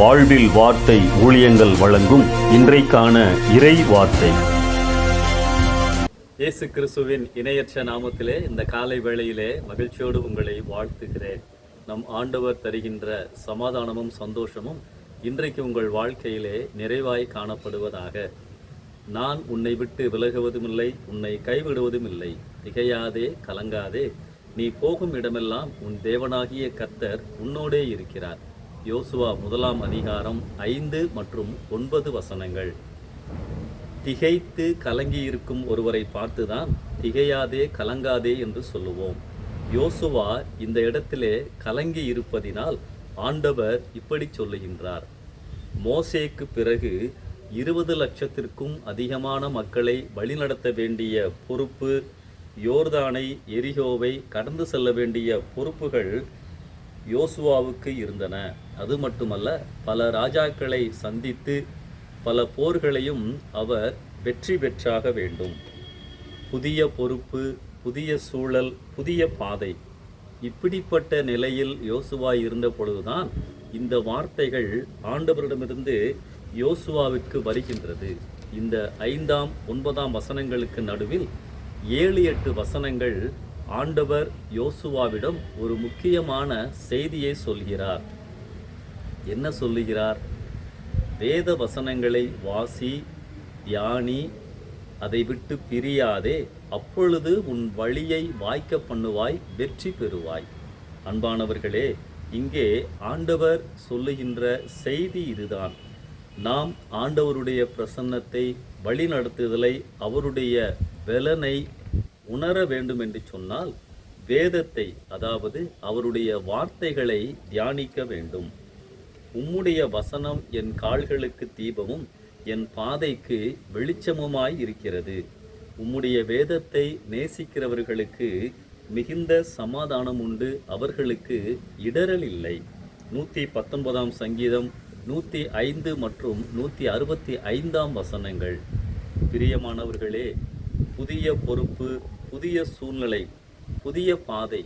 வாழ்வில் வார்த்தை ஊழியங்கள் வழங்கும் இன்றைக்கான இறை வார்த்தை. இயேசு கிறிஸ்துவின் இணையற்ற நாமத்திலே இந்த காலை வேளையிலே மகிழ்ச்சியோடு உங்களை வாழ்த்துகிறேன். நம் ஆண்டவர் தருகின்ற சமாதானமும் சந்தோஷமும் இன்றைக்கு உங்கள் வாழ்க்கையிலே நிறைவாய் காணப்படுவதாக. நான் உன்னை விட்டு விலகுவதும் இல்லை, உன்னை கைவிடுவதும் இல்லை. திகையாதே, கலங்காதே, நீ போகும் இடமெல்லாம் உன் தேவனாகிய கர்த்தர் உன்னோடே இருக்கிறார். யோசுவா 1 அதிகாரம் 5 மற்றும் 9 வசனங்கள். திகைத்து கலங்கியிருக்கும் ஒருவரை பார்த்துதான் திகையாதே கலங்காதே என்று சொல்லுவோம். யோசுவா இந்த இடத்திலே கலங்கி இருப்பதினால் ஆண்டவர் இப்படி சொல்லுகின்றார். மோசேக்கு பிறகு 20 லட்சத்திற்கும் அதிகமான மக்களை வழிநடத்த வேண்டிய பொறுப்பு, யோர்தானை எரிகோவை கடந்து செல்ல வேண்டிய பொறுப்புகள் யோசுவாவுக்கு இருந்தன. அது மட்டுமல்ல, பல ராஜாக்களை சந்தித்து பல போர்களையும் அவர் வெற்றி பெற்றாக வேண்டும். புதிய பொறுப்பு, புதிய சூழல், புதிய பாதை. இப்படிப்பட்ட நிலையில் யோசுவா இருந்த பொழுதுதான் இந்த வார்த்தைகள் ஆண்டவரிடமிருந்து யோசுவாவிற்கு வருகின்றது. இந்த 5, 9 வசனங்களுக்கு நடுவில் 7-8 வசனங்கள் ஆண்டவர் யோசுவாவிடம் ஒரு முக்கியமான செய்தியை சொல்கிறார். என்ன சொல்லுகிறார்? வேத வசனங்களை வாசி, தியானி, அதை விட்டு பிரியாதே, அப்பொழுது உன் வழியை வாய்க்க பண்ணுவாய், வெற்றி பெறுவாய். அன்பானவர்களே, இங்கே ஆண்டவர் சொல்லுகின்ற செய்தி இதுதான். நாம் ஆண்டவருடைய பிரசன்னத்தை, வழிநடத்துதலை, அவருடைய பலனை உணர வேண்டும் என்று சொன்னால் வேதத்தை, அதாவது அவருடைய வார்த்தைகளை தியானிக்க வேண்டும். உம்முடைய வசனம் என் கால்களுக்கு தீபமும் என் பாதைக்கு வெளிச்சமுமாய் இருக்கிறது. உம்முடைய வேதத்தை நேசிக்கிறவர்களுக்கு மிகுந்த சமாதானம் உண்டு, அவர்களுக்கு இடரல் இல்லை. 119 சங்கீதம் 105 மற்றும் 165 வசனங்கள். பிரியமானவர்களே, புதிய பொறுப்பு, புதிய சூழ்நிலை, புதிய பாதை,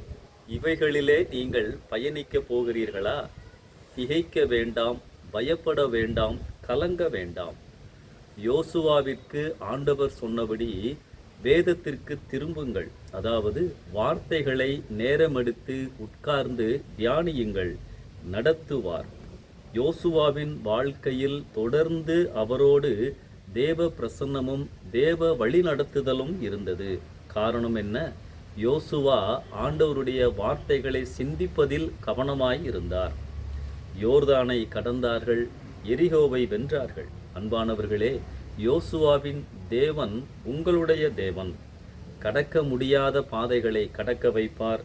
இவைகளிலே நீங்கள் பயணிக்க போகிறீர்களா? திகைக்க வேண்டாம், பயப்பட வேண்டாம், கலங்க வேண்டாம். யோசுவாவிற்கு ஆண்டவர் சொன்னபடி வேதத்திற்கு திரும்புங்கள், அதாவது வார்த்தைகளை நேரமெடுத்து உட்கார்ந்து தியானியுங்கள், நடத்துவார். யோசுவாவின் வாழ்க்கையில் தொடர்ந்து அவரோடு தேவ பிரசன்னமும் தேவ வழிநடத்துதலும் இருந்தது. காரணம் என்ன? யோசுவா ஆண்டவருடைய வார்த்தைகளை சிந்திப்பதில் கவனமாய் இருந்தார். யோர்தானை கடந்தார்கள், எரிகோவை வென்றார்கள். அன்பானவர்களே, யோசுவாவின் தேவன் உங்களுடைய தேவன். கடக்க முடியாத பாதைகளை கடக்க வைப்பார்,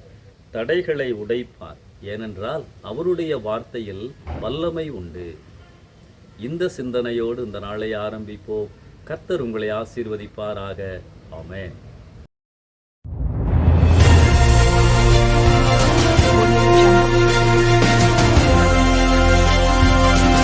தடைகளை உடைப்பார். ஏனென்றால் அவருடைய வார்த்தையில் வல்லமை உண்டு. இந்த சிந்தனையோடு இந்த நாளை ஆரம்பிப்போம். கர்த்தர் உங்களை ஆசீர்வதிப்பாராக. ஆமென்.